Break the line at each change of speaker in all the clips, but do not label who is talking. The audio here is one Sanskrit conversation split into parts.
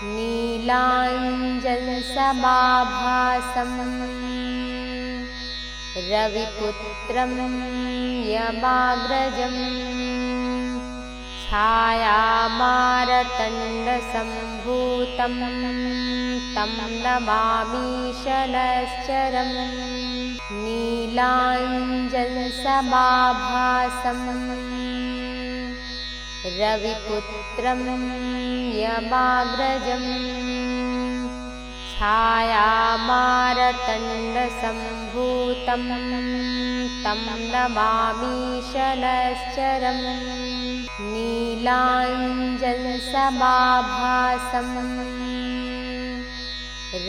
नीलाञ्जनसमाभासं रविपुत्रं यमाग्रजं छायामारतण्डसम्भूतं तं नमामि शनैश्चरम्। नीलाञ्जनसमाभासं रविपुत्रं यमाग्रजं छायामारतण्डसम्भूतं तं नमामि शनैश्चरम्। नीलाञ्जनसमाभासं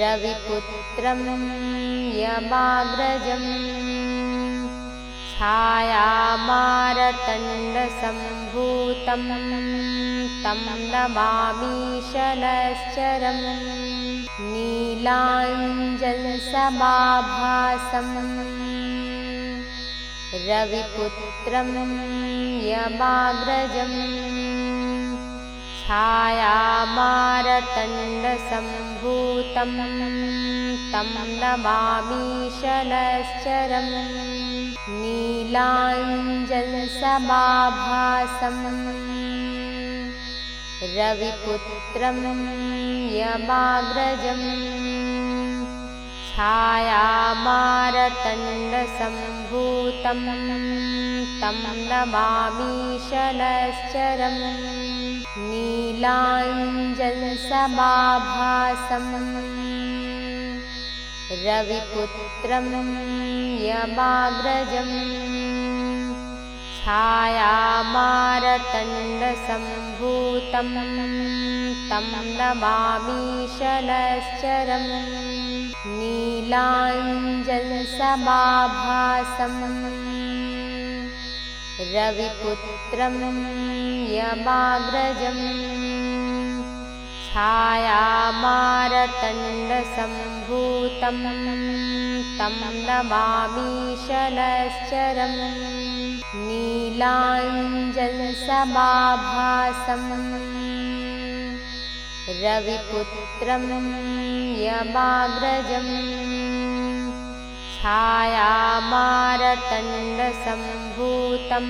रविपुत्रं यमाग्रजं छायामारतण्डसम्भूतं तं नमामि शनैश्चरम्। नीलाञ्जनसमाभासं रविपुत्रं यमाग्रजं छायामारतण्डसम्भूतं तं नमामि शनैश्चरम्। नीलाञ्जनसमाभासं रविपुत्रं यमाग्रजं छायामारतण्डसम्भूतं तं नमामि शनैश्चरम्। नीलाञ्जनसमाभासं रविपुत्रं यमाग्रजं छायामारतण्डसम्भूतं तं नमामि शनैश्चरम्। नीलाञ्जनसमाभासं रविपुत्रं यमाग्रजं छायामारतण्डसम्भूतं तं नमामि शनैश्चरम्। नीलाञ्जनसमाभासं रविपुत्रं यमाग्रजं छायामारतण्डसम्भूतं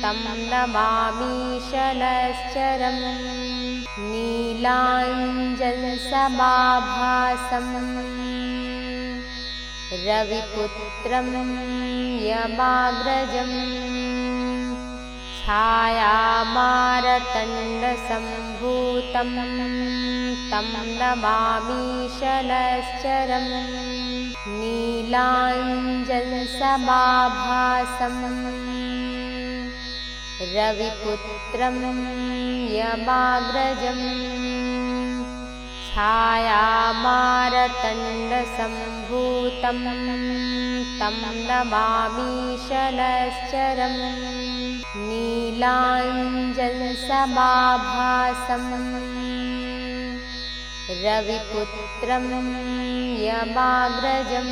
तं नमामि शनैश्चरम्। नीलाञ्जनसमाभासं रविपुत्रं यमाग्रजं छायामारतण्डसम्भूतं तं नमामि शनैश्चरम्। नीलाञ्जनसमाभासं रविपुत्रं यमाग्रजं छायामारतण्डसम्भूतं तं नमामि शनैश्चरम्। नीलाञ्जनसमाभासं रविपुत्रं यमाग्रजं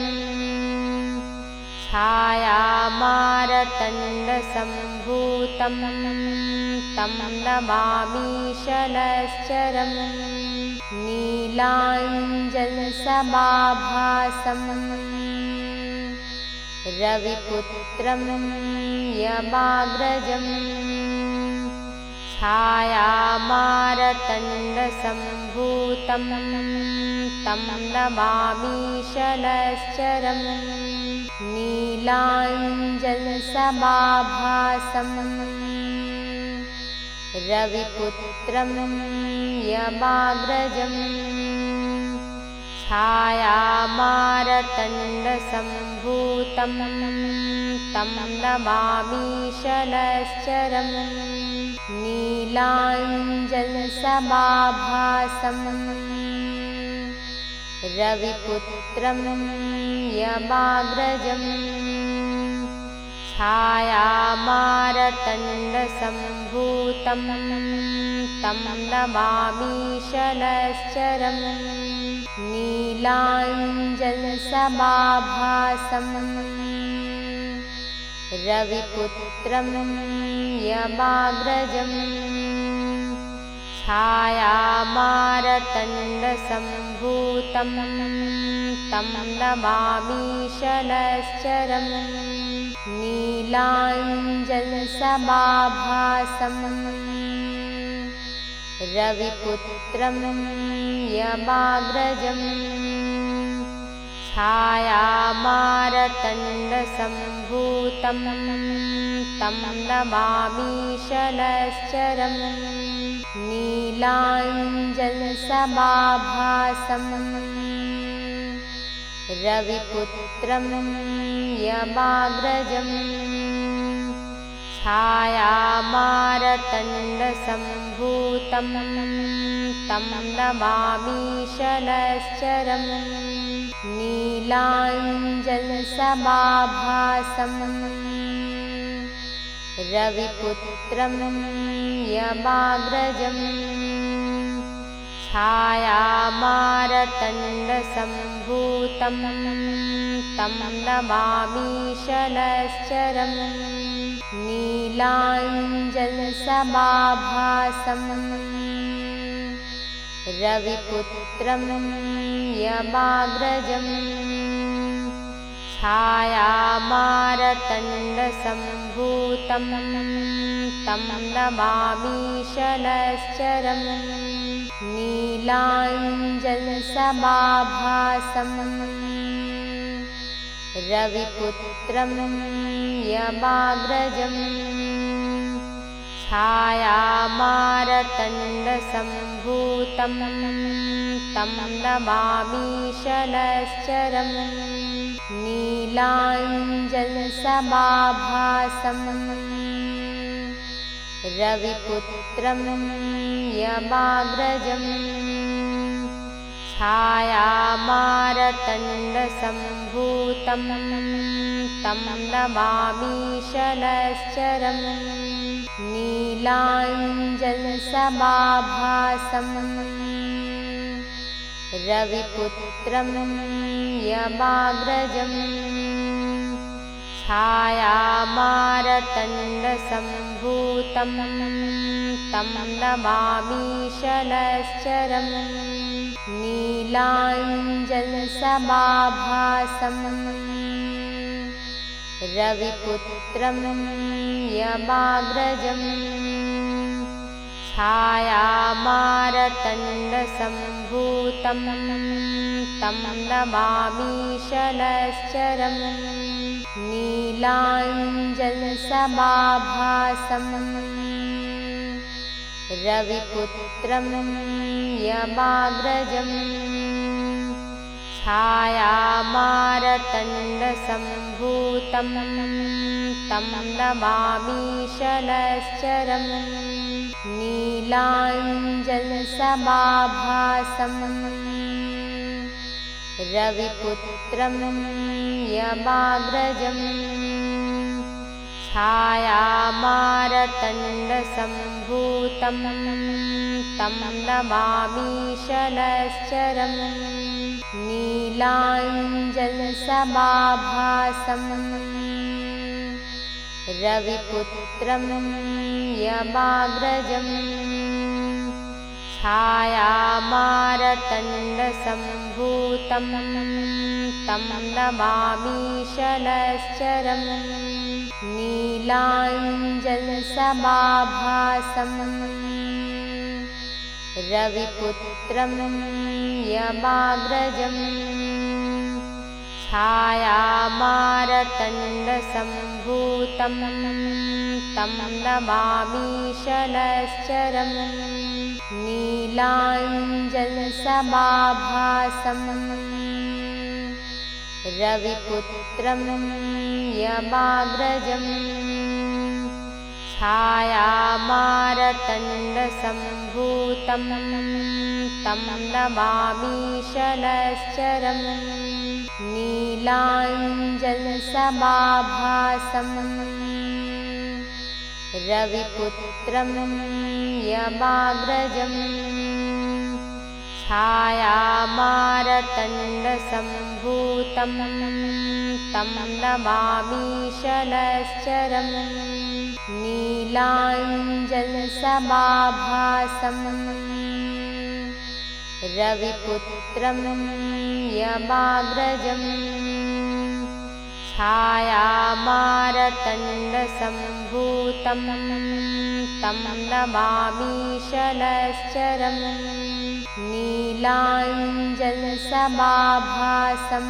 छायामारतण्डसम्भूतं तं नमामि शनैश्चरम्। नीलाञ्जनसमाभासं रविपुत्रं यमाग्रजं छायामारतण्डसम्भूतं तं नमामि शनैश्चरम्। नीलाञ्जनसमाभासं रविपुत्रं यमाग्रजं छायामारतण्डसम्भूतं तं नमामि शनैश्चरम्। नीलाञ्जनसमाभासं रविपुत्रं यमाग्रजं छायामारतण्डसम्भूतं तं नमामि शनैश्चरम्। नीलाञ्जनसमाभासं रविपुत्रं यमाग्रजं छायामारतण्डसम्भूतं तं नमामि शनश्चरम् नीलाञ्जनसमाभासं रविपुत्रं यमाग्रजम् छायामारतण्डसम्भूतं तं नमामि शनश्चरम् नीलाञ्जनसमाभासं रविपुत्रं यमाग्रजम् छायामारतण्डसम्भूतं तं नमामि शनश्चरम् नीलाञ्जनसमाभासं रविपुत्रं यमाग्रजम् छायामारतण्डसम्भूतं तं नमामि शनश्चरम् नीलाञ्जनसमाभासं रविपुत्रं यमाग्रजम् छायामारतण्डसम्भूतं तं नमामि शनश्चरम् नीलाञ्जनसमाभासं रविपुत्रं यमाग्रजम् छायामारतण्डसम्भूतं तं नमामि शनश्चरम् नीलाञ्जनसमाभासं रविपुत्रं यमाग्रजम् छायामारतण्डसम्भूतं तं नमामि शनश्चरम् नीलाञ्जनसमाभासं रविपुत्रं यमाग्रजम् छायामारतण्डसम्भूतं तं नमामि शनश्चरम् नीलाञ्जनसमाभासं रविपुत्रं यमाग्रजम् छायामारतण्डसम्भूतं तं नमामि शनश्चरम् नीलाञ्जनसमाभासं रविपुत्रं यमाग्रजम् छायामारतण्डसम्भूतं तं नमामि शनश्चरम् नीलाञ्जनसमाभासं रविपुत्रं यमाग्रजम् छायामारतण्डसम्भूतं तं नमामि शनश्चरम् नीलाञ्जनसमाभासं रविपुत्रं यमाग्रजम् छायामारतण्डसम्भूतं तं नमामि शनश्चरम् नीलाञ्जनसमाभासं रविपुत्रं यमाग्रजम् छायामारतण्डसम्भूतं तं नमामि शनश्चरम् नीलाञ्जनसमाभासं रविपुत्रं यमाग्रजम् छायामारतण्डसम्भूतं तं नमामि शनश्चरम् नीलाञ्जनसमाभासं रविपुत्रं यमाग्रजम् छायामारतण्डसम्भूतं नीलाञ्जनसमाभासं तं नमामि शनैश्चरम् नीलाञ्जनसमाभासं रविपुत्रं यमाग्रजम् छायामारतण्डसम्भूतं तं नमामि शनैश्चरम् नीलाञ्जनसमाभासं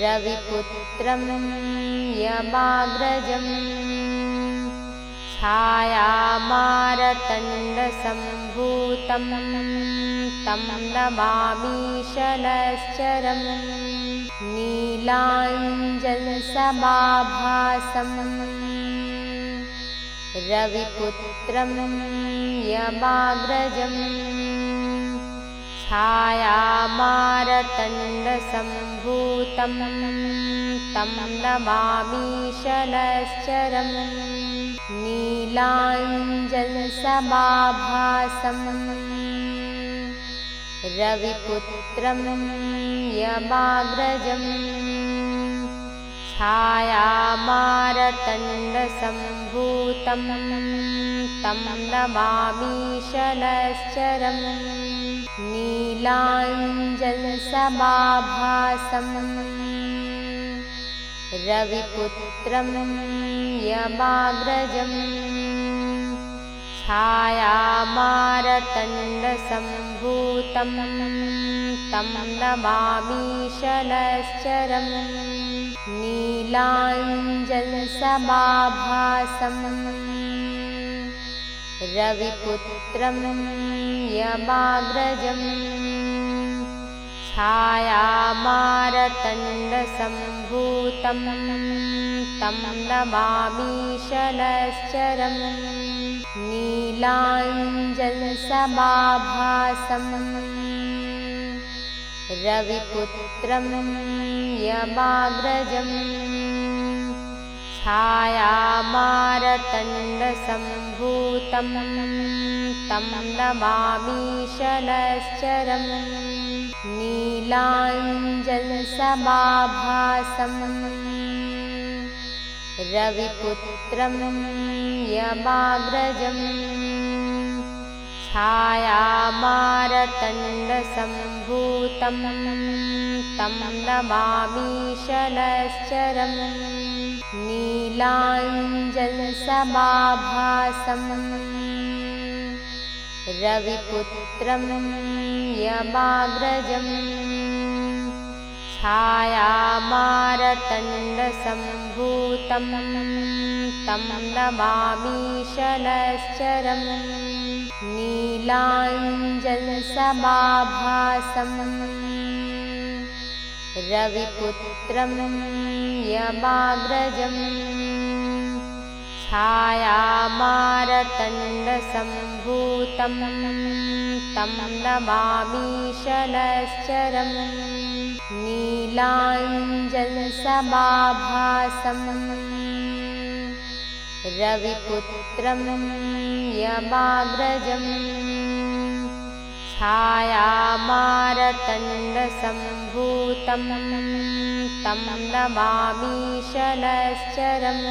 रविपुत्रं यमाग्रजम् छायामारतण्डसम्भूतं तं नमामि शनैश्चरम् नीलाञ्जनसमाभासं रविपुत्रं यमाग्रजम् छायामारतण्डसम्भूतं तं नमामि शनैश्चरम् नीलाञ्जनसमाभासं रविपुत्रं यमाग्रजम् छायामारतण्डसम्भूतं तं नमामि शनैश्चरम् नीलाञ्जनसमाभासं रविपुत्रं यमाग्रजम् छायामारतण्डसम्भूतं तं नमामि शनैश्चरम् नीलाञ्जनसमाभासं रविपुत्रं यमाग्रजम् छायामारतण्डसम्भूतं तं नमामि शनैश्चरम् नीलाञ्जनसमाभासं रविपुत्रं यमाग्रजम् छायामारतण्डसम्भूतं तं नमामि शनैश्चरम् नीलाञ्जनसमाभासं रविपुत्रं यमाग्रजम् छायामारतण्डसम्भूतं तं नमामि शनैश्चरम् नीलाञ्जनसमाभासं रविपुत्रं यमाग्रजम् छायामारतण्डसम्भूतं तं नमामि शनैश्चरम् नीलाञ्जनसमाभासं रविपुत्रं यमाग्रजम् छायामारतण्डसम्भूतं तं नमामि शनैश्चरम् नीलाञ्जनसमाभासं रविपुत्रं यमाग्रजम् छायामारतण्डसम्भूतं तं नमामि शनैश्चरम्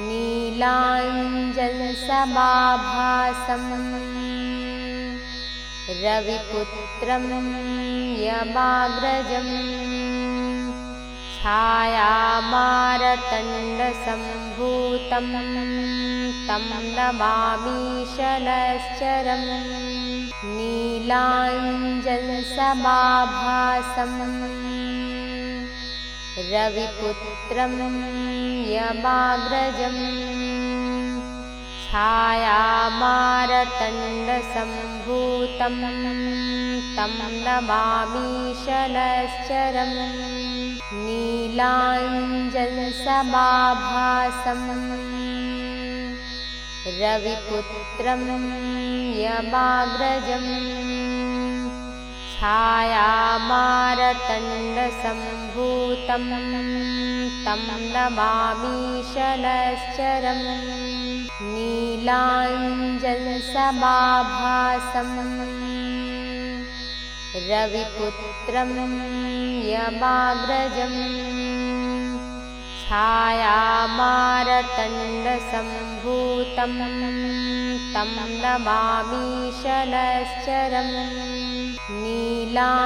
नीलाञ्जनसमाभासं रविपुत्रं यमाग्रजम् छायामारतण्डसम्भूतं तं नमामि शनैश्चरम् नीलाञ्जनसमाभासं रविपुत्रं यमाग्रजम् छायामारतण्डसम्भूतं तं नमामि शनैश्चरम् नीलाञ्जनसमाभासं रविपुत्रं यमाग्रजम् छायामारतण्डसम्भूतं तं नमामि शनैश्चरम् नीलाञ्जनसमाभासं रविपुत्रं यमाग्रजं छायामारतण्डसम्भूतं तं नमामि शनश्चरं नीलाञ्जनसमाभासं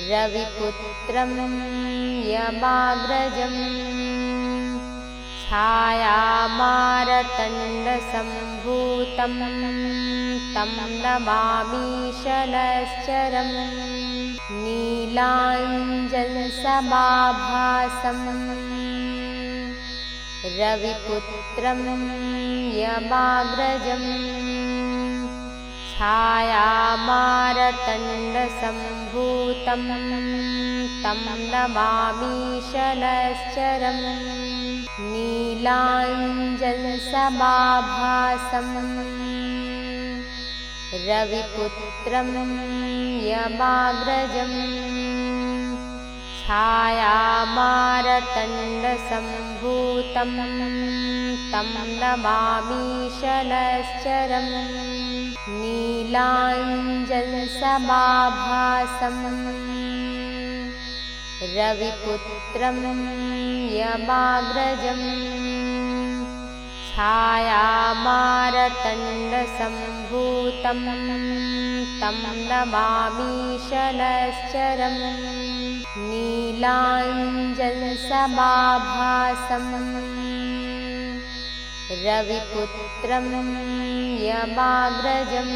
रविपुत्रं यमाग्रजं छायामारतण्डसम्भूतं तं नमामि शनश्चरं नीलाञ्जनसमाभासं रविपुत्रं यमाग्रजं छायामारतण्डसम्भूतं तं नमामि शनश्चरं नीलाञ्जनसमाभासं रविपुत्रं यमाग्रजं छायामारतण्डसम्भूतं तं नमामि शनश्चरं नीलाञ्जनसमाभासं रविपुत्रं यमाग्रजं छायामारतण्डसम्भूतं तं नमामि शनश्चरं नीलाञ्जनसमाभासं रविपुत्रं यमाग्रजं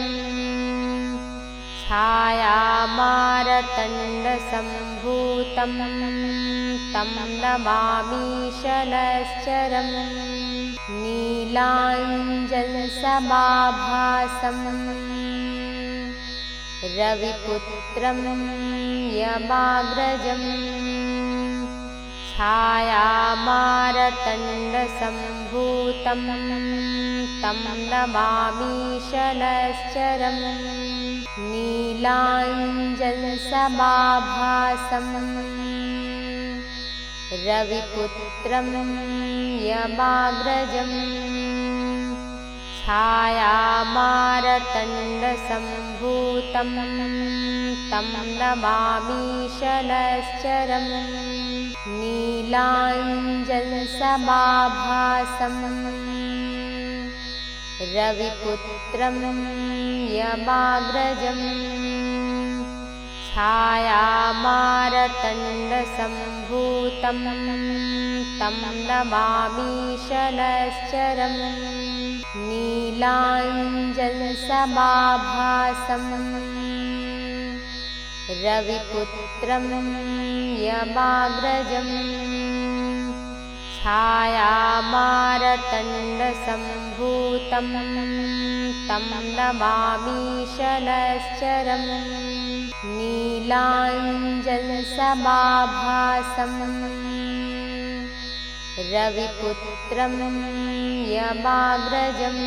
छायामारतण्डसम्भूतं तं नमामि शनश्चरं नीलाञ्जनसमाभासं रविपुत्रं यमाग्रजं छायामारतण्डसम्भूतं तं नमामि शनश्चरं नीलाञ्जनसमाभासं रविपुत्रं यमाग्रजं छायामारतण्डसम्भूतं तं नमामि शनश्चरं नीलाञ्जनसमाभासं रविपुत्रं यमाग्रजं छायामारतण्डसम्भूतं तं नमामि शनश्चरं नीलाञ्जनसमाभासं रविपुत्रं यमाग्रजं छायामारतण्डसम्भूतं तं नमामि शनश्चरं नीलाञ्जनसमाभासं रविपुत्रं यमाग्रजं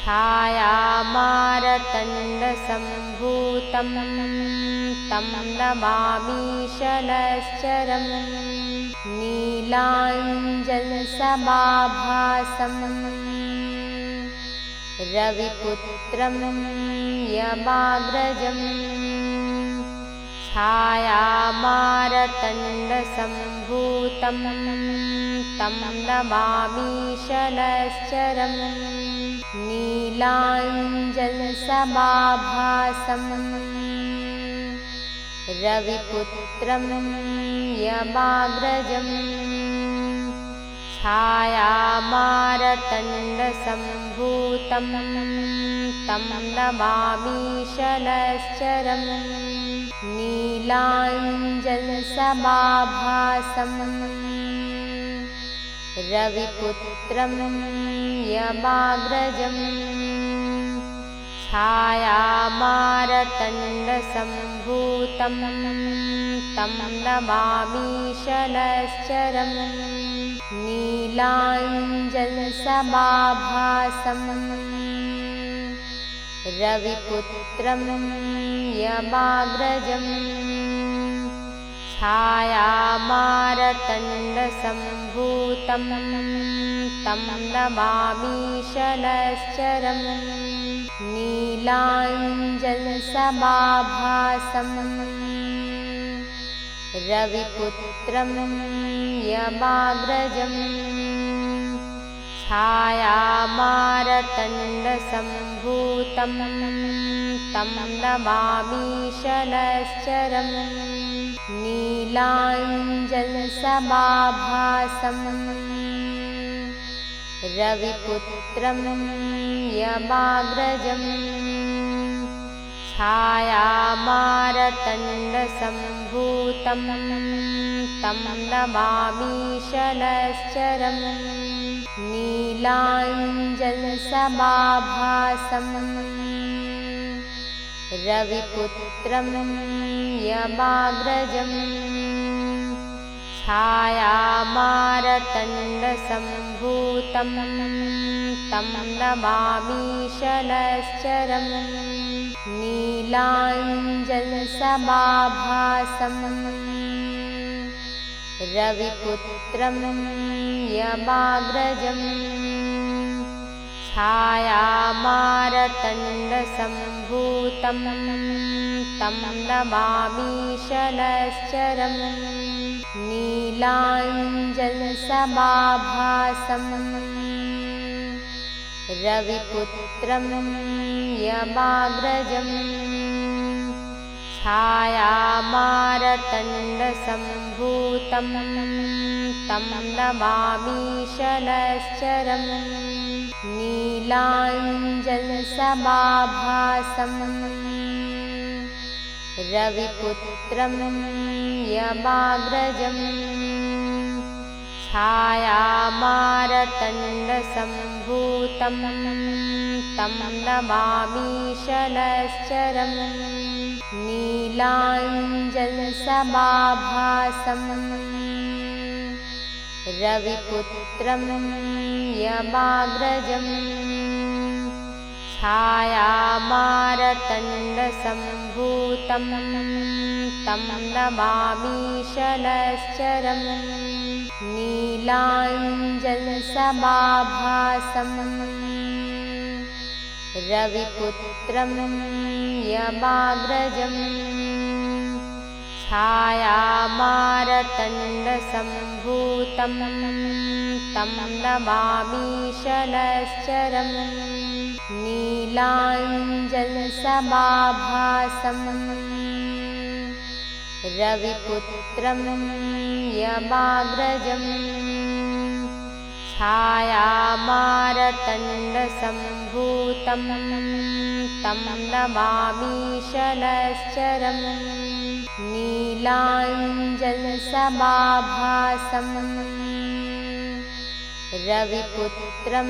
छायामारतण्डसम्भूतं तं नमामि शनश्चरं नीलाञ्जनसमाभासं रविपुत्रं यमाग्रजं छायामारतण्डसम्भूतं तं नमामि शनश्चरं नीलाञ्जनसमाभासं रविपुत्रं यमाग्रजं छायामारतण्डसम्भूतं तं नमामि शनश्चरं नीलाञ्जनसमाभासं रविपुत्रं यमाग्रजं छायामारतण्डसम्भूतं तं नमामि शनश्चरं नीलाञ्जनसमाभासं रविपुत्रं यमाग्रजं छायामारतण्डसम्भूतं तं नमामि शनश्चरम् नीलाञ्जनसमाभासं रविपुत्रं यमाग्रजम् छायामारतण्डसम्भूतं तं नमामि शनश्चरम् नीलाञ्जनसमाभासं रविपुत्रं यमाग्रजम् छायामारतण्डसम्भूतं तं नमामि शनश्चरम् नीलाञ्जनसमाभासं रविपुत्रं यमाग्रजम् छायामारतण्डसम्भूतं तं नमामि शनश्चरम् नीलाञ्जनसमाभासं रविपुत्रं यमाग्रजम् छायामारतण्डसम्भूतं तं नमामि शनश्चरम् नीलाञ्जनसमाभासं रविपुत्रं यमाग्रजम् छायामारतण्डसम्भूतं तं नमामि शनश्चरम् नीलाञ्जनसमाभासं रविपुत्रं यमाग्रजम् छायामारतण्डसम्भूतं तं नमामि शनश्चरम् नीलाञ्जनसमाभासं रविपुत्रं यमाग्रजम् छायामारतण्डसम्भूतं तं नमामि शनश्चरम् नीलाञ्जनसमाभासं रविपुत्रं यमाग्रजम् छायामारतण्डसम्भूतं तं नमामि शनश्चरम् नीलाञ्जनसमाभासं रविपुत्रं यमाग्रजम् छायामारतण्डसम्भूतं तं नमामि शनश्चरम् नीलाञ्जनसमाभासं रविपुत्रं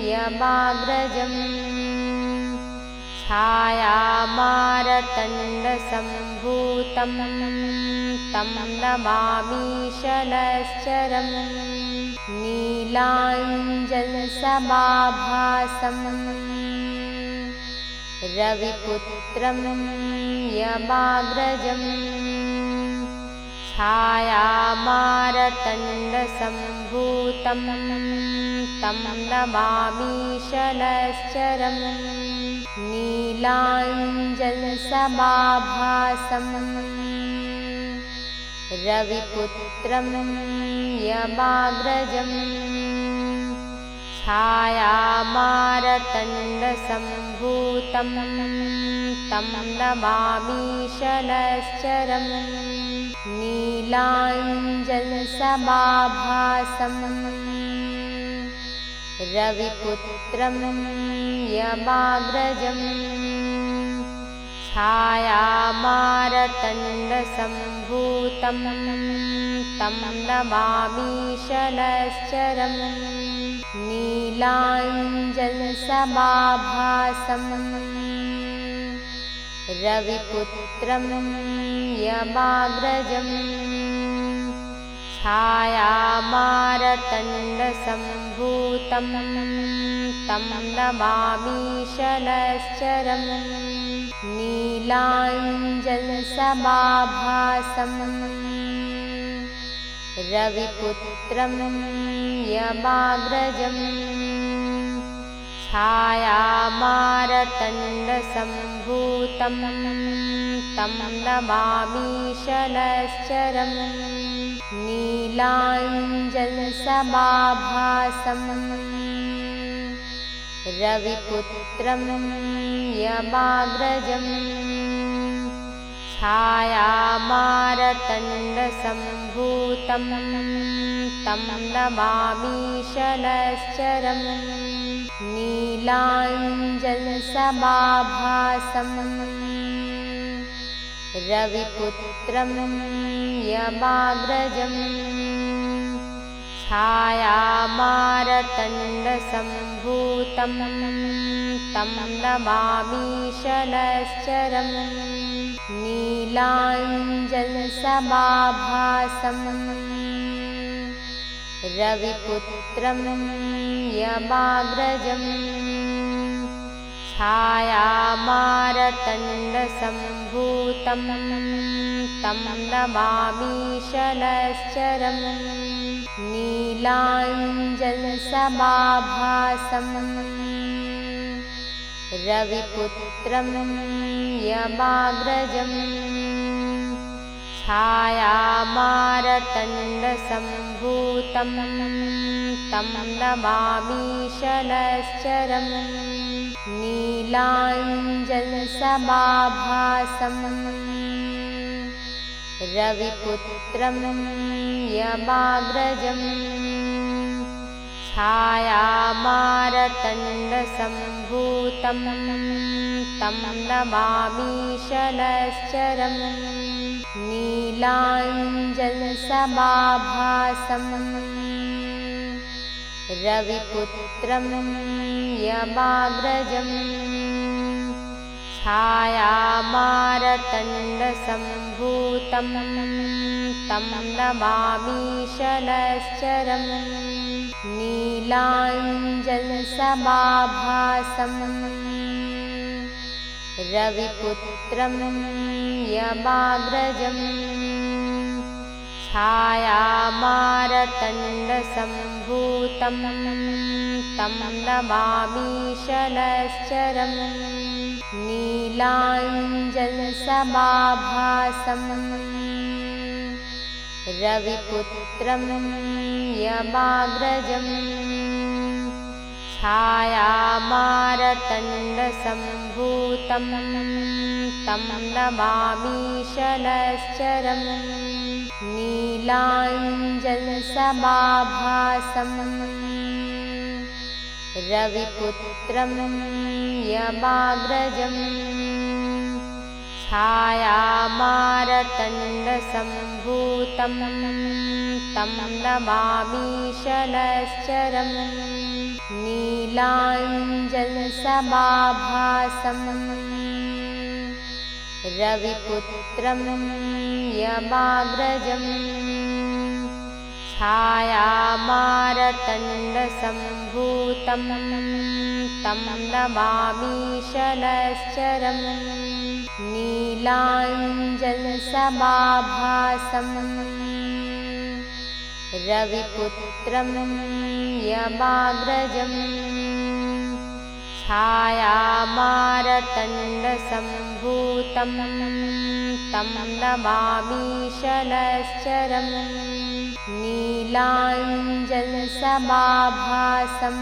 यमाग्रजम् छायामारतण्डसम्भूतं तं नमामि शनश्चरम् नीलाञ्जनसमाभासं रविपुत्रं यमाग्रजम् छायामारतण्डसम्भूतं तं नमामि शनश्चरम् नीलाञ्जनसमाभासं रविपुत्रं यमाग्रजम् छायामारतण्डसम्भूतं तं नमामि शनश्चरम् नीलाञ्जनसमाभासं रविपुत्रं यमाग्रजम् छायामारतण्डसम्भूतं तं नमामि शनश्चरम् नीलाञ्जनसमाभासं रविपुत्रं यमाग्रजम् छायामारतण्डसम्भूतं तं नमामि शनश्चरम् नीलाञ्जनसमाभासं रविपुत्रं यमाग्रजं छायामारतण्डसम्भूतं तं नमामि शनैश्चरम् नीलाञ्जनसमाभासं रविपुत्रं यमाग्रजं छायामारतण्डसम्भूतं तं नमामि शनैश्चरम् नीलाञ्जनसमाभासं रविपुत्रं यमाग्रजं छायामारतण्डसम्भूतं तं नमामि शनैश्चरम् नीलाञ्जनसमाभासं रविपुत्रं यमाग्रजं छायामारतण्डसम्भूतं तं नमामि शनैश्चरम् नीलाञ्जनसमाभासं रविपुत्रं यमाग्रजं छायामारतण्डसम्भूतं तं नमामि शनैश्चरम् नीलाञ्जनसमाभासं रविपुत्रं यमाग्रजं छायामारतण्डसम्भूतं तं नमामि शनैश्चरम् नीलाञ्जनसमाभासं रविपुत्रं यमाग्रजं छायामारतण्डसम्भूतं तं नमामि शनैश्चरम् नीलाञ्जनसमाभासं रविपुत्रं यमाग्रजं छायामारतण्डसम्भूतं तं नमामि शनैश्चरम् नीलाञ्जनसमाभासं रविपुत्रं यमाग्रजं छायामारतण्डसम्भूतं तं नमामि शनैश्चरम् नीलाञ्जनसमाभासं रविपुत्रं यमाग्रजं छायामारतण्डसम्भूतं तं नमामि शनैश्चरम् नीलाञ्जनसमाभासं रविपुत्रं यमाग्रजं छायामारतण्डसम्भूतं तं नमामि शनैश्चरम् नीलाञ्जनसमाभासं रविपुत्रं यमाग्रजं छायामारतण्डसम्भूतं तं नमामि शनैश्चरम् नीलाञ्जनसमाभासं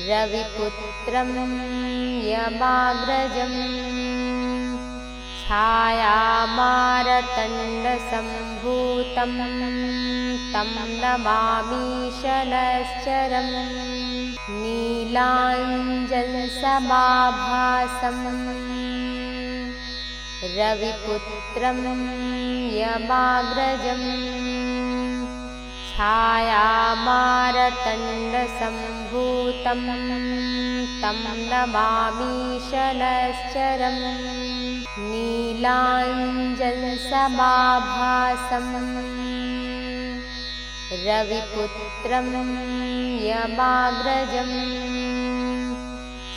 रविपुत्रं यमाग्रजं छायामारतण्डसम्भूतं तं नमामि शनैश्चरम् नीलाञ्जनसमाभासं रविपुत्रं यमाग्रजं छायामारतण्डसम्भूतं तं नमामि शनैश्चरम् नीलाञ्जनसमाभासं रविपुत्रं यमाग्रजं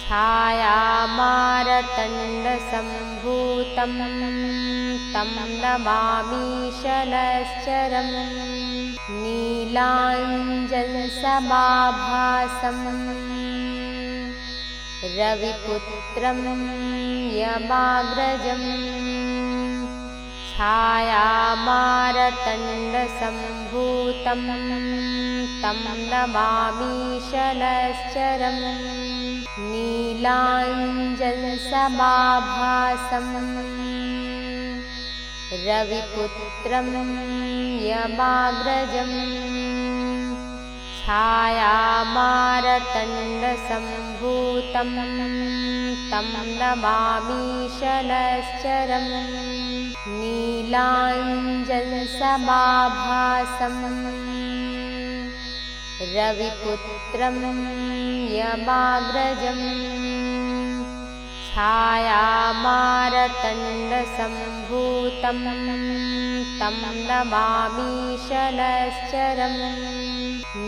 छायामारतण्डसम्भूतं तं नमामीशनश्चरम् नीलाञ्जनसमाभासं रविपुत्रं यमाग्रजम् छायामारतण्डसम्भूतं तं नमामीशनश्चरम् नीलाञ्जनसमाभासं रविपुत्रं यमाग्रजम् छायामारतण्डसम्भूतं तं नमामीशनश्चरम् नीलाञ्जनसमाभासं रविपुत्रं यमाग्रजम् छायामारतण्डसम्भूतं तं नमामीशनश्चरम्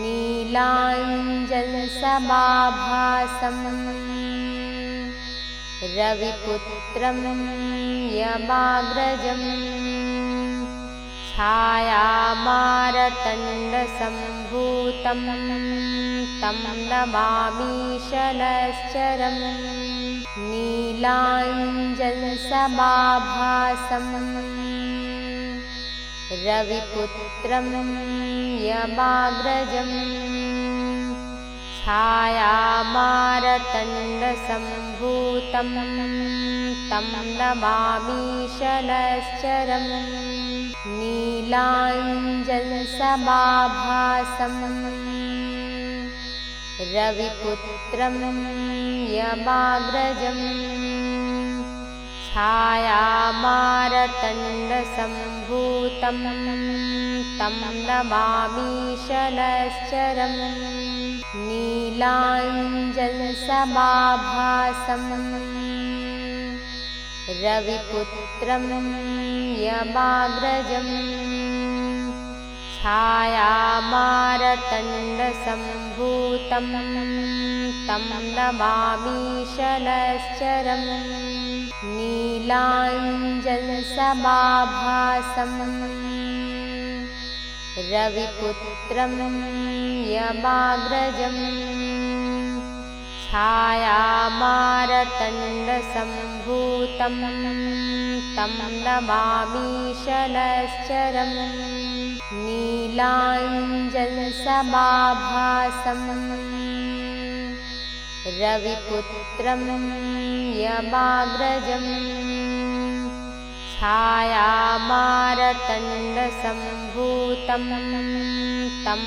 नीलाञ्जनसमाभासं रविपुत्रं यमाग्रजम् छायामारतण्डसम्भूतं तं नमामीशनश्चरम् नीलाञ्जनसमाभासं रविपुत्रं यमाग्रजम् छायामारतण्डसम्भूतं तं नमामीशनश्चरम् नीलाञ्जनसमाभासं रविपुत्रं यमाग्रजम् छायामारतण्डसम्भूतं तं नमामीशनश्चरम् नीलाञ्जनसमाभासं रविपुत्रं यमाग्रजम् छायामारतण्डसम्भूतं तं नमामीशनश्चरम् नीलाञ्जनसमाभासं रविपुत्रं यमाग्रजम् छायामारतण्डसम्भूतं तं नमामीशनश्चरम् नीलाञ्जनसमाभासं रविपुत्रं यमाग्रजम् छायामारतण्डसम्भूतं तं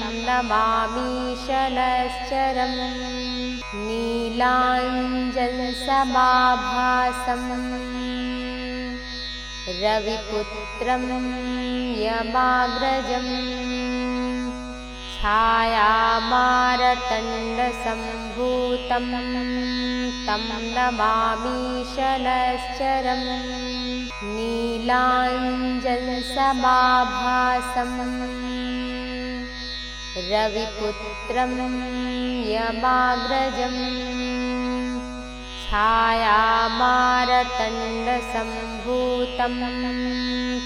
नमामीशनश्चरम् नीलाञ्जनसमाभासं रविपुत्रं यमाग्रजम् छायामारतण्डसम्भूतं तं नमामीशनश्चरम् नीलाञ्जनसमाभासं रविपुत्रं यमाग्रजम् छायामारतण्डसम्भूतं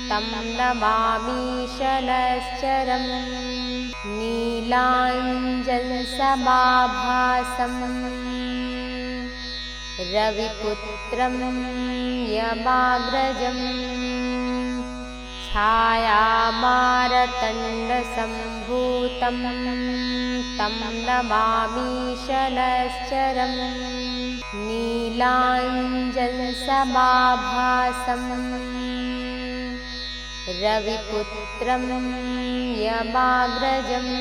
तं नमामीशनश्चरम् नीलाञ्जनसमाभासं रविपुत्रं यमाग्रजम् छायामारतण्डसम्भूतं तं नमामीशनश्चरम् नीलाञ्जनसमाभासं रविपुत्रं यमाग्रजम्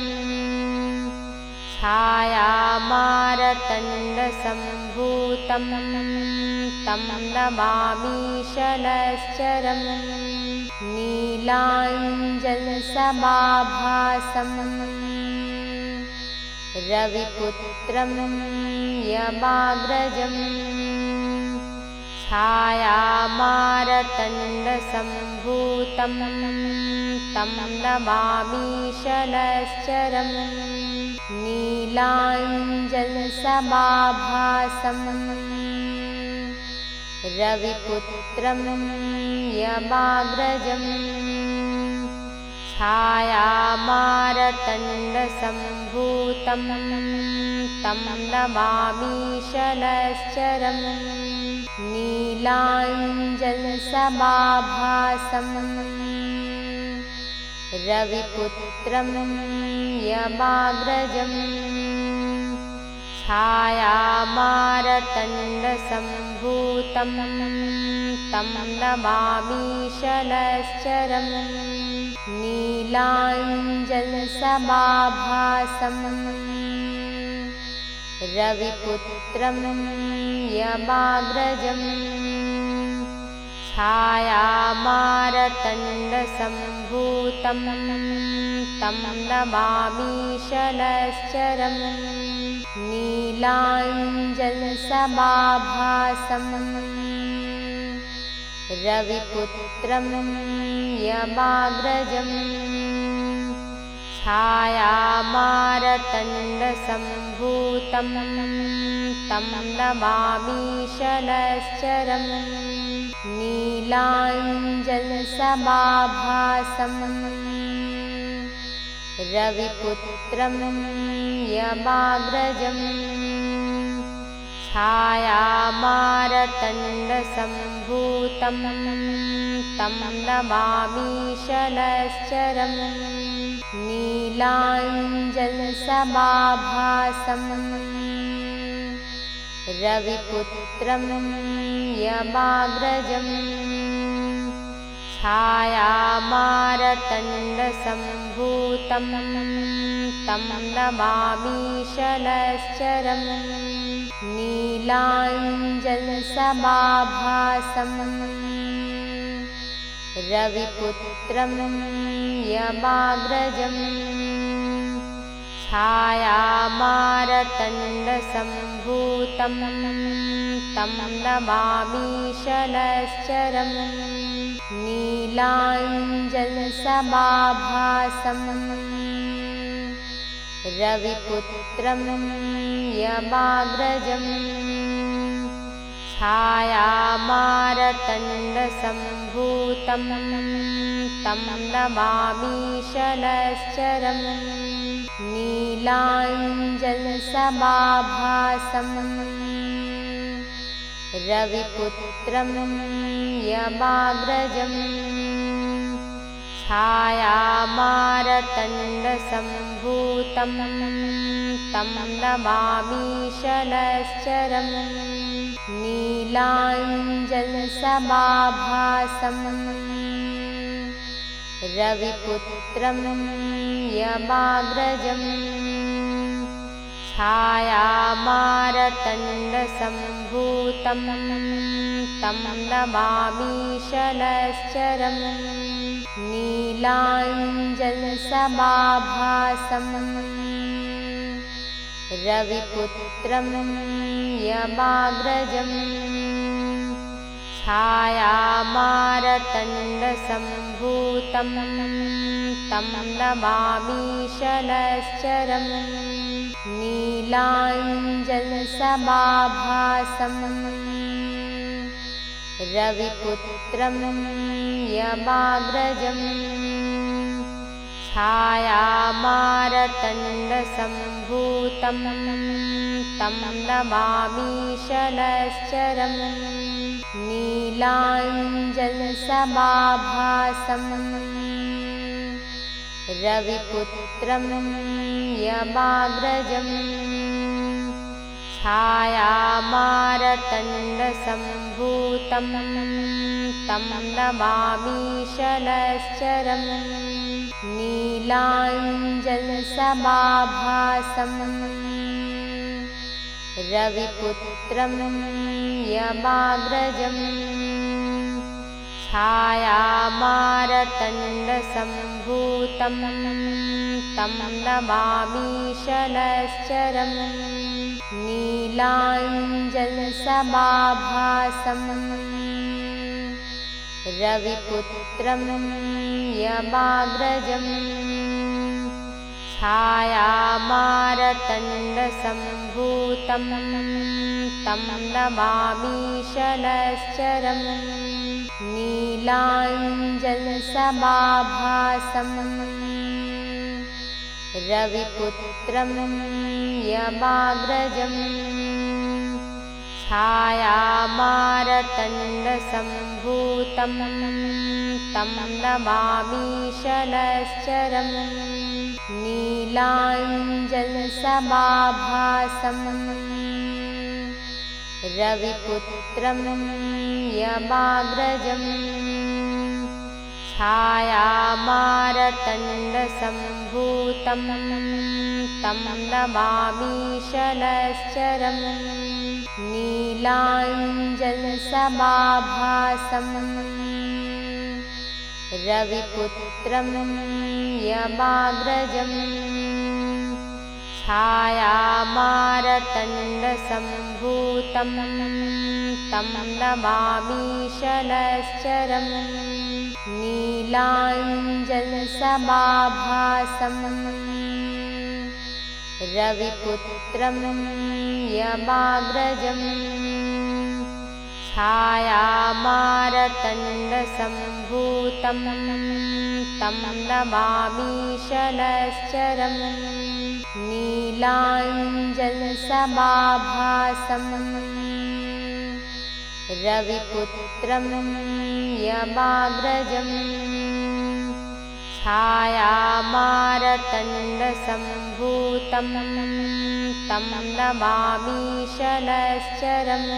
छायामारतण्डसम्भूतं तं नमामीशनश्चरम् नीलाञ्जनसमाभासं रविपुत्रं यमाग्रजम् छायामारतण्डसम्भूतं तं नमामीशनश्चरम् नीलाञ्जनसमाभासं नीलाञ्जनसमाभासम् रविपुत्रं यमाग्रजम् छायामारतण्डसम्भूतं तं नमामि शनैश्चरम् नीलाञ्जनसमाभासम् रविपुत्रं यमाग्रजम् छायामारतण्डसम्भूतं तं नमामि शनैश्चरम् नीलाञ्जनसमाभासम् रविपुत्रं यमाग्रजम् छायामारतण्डसम्भूतं तं नमामि शनैश्चरम् नीलाञ्जनसमाभासम् रविपुत्रं यमाग्रजम् छायामारतण्डसम्भूतं तं नमामि शनैश्चरम् नीलाञ्जनसमाभासम् रविपुत्रं यमाग्रजम् छायामारतण्डसम्भूतं तं नमामि शनैश्चरम् नीलाञ्जनसमाभासम् रविपुत्रं यमाग्रजम् छायामारतण्डसम्भूतं तं नमामि शनैश्चरम् नीलाञ्जनसमाभासम् रविपुत्रं यमाग्रजम् छायामारतण्डसम्भूतं तं नमामि शनैश्चरम् नीलाञ्जनसमाभासम् रविपुत्रं यमाग्रजम् छायामारतण्डसम्भूतं तं नमामि शनैश्चरम् नीलाञ्जनसमाभासम् रविपुत्रं यमाग्रजम् छायामारतण्डसम्भूतं तं नमामि शनैश्चरम् नीलाञ्जनसमाभासम् रविपुत्रं यमाग्रजम् छायामारतण्डसम्भूतं तं नमामि शनैश्चरम् नीलाञ्जनसमाभासम् रविपुत्रं यमाग्रजम् छायामारतण्डसम्भूतं तं नमामि शनैश्चरम् नीलाञ्जनसमाभासम् रविपुत्रं यमाग्रजम् छायामारतण्डसम्भूतं तं नमामि शनैश्चरम् नीलाञ्जनसमाभासम् रविपुत्रं यमाग्रजम् छायामारतण्डसम्भूतं तं नमामि शनैश्चरम् नीलाञ्जनसमाभासम् रविपुत्रं यमाग्रजम् छायामारतण्डसम्भूतं तं नमामि शनैश्चरम् नीलाञ्जनसमाभासम् रविपुत्रं यमाग्रजम् छायामारतण्डसम्भूतं तं नमामि शनश्चरम् नीलाञ्जनसमाभासं रविपुत्रं यमाग्रजम् छायामारतण्डसम्भूतं तं नमामि शनश्चरम् नीलाञ्जनसमाभासं रविपुत्रं यमाग्रजम् छायामारतण्डसम्भूतं तं नमामि शनश्चरम् नीलाञ्जनसमाभासं रविपुत्रं यमाग्रजम् छायामारतण्डसम्भूतं तं नमामि शनश्चरम् नीलाञ्जनसमाभासं रविपुत्रं यमाग्रजम् छायामारतण्डसम्भूतं तं नमामि शनश्चरम् नीलाञ्जनसमाभासं रविपुत्रं यमाग्रजम् छायामारतण्डसम्भूतं तं नमामि शनश्चरम्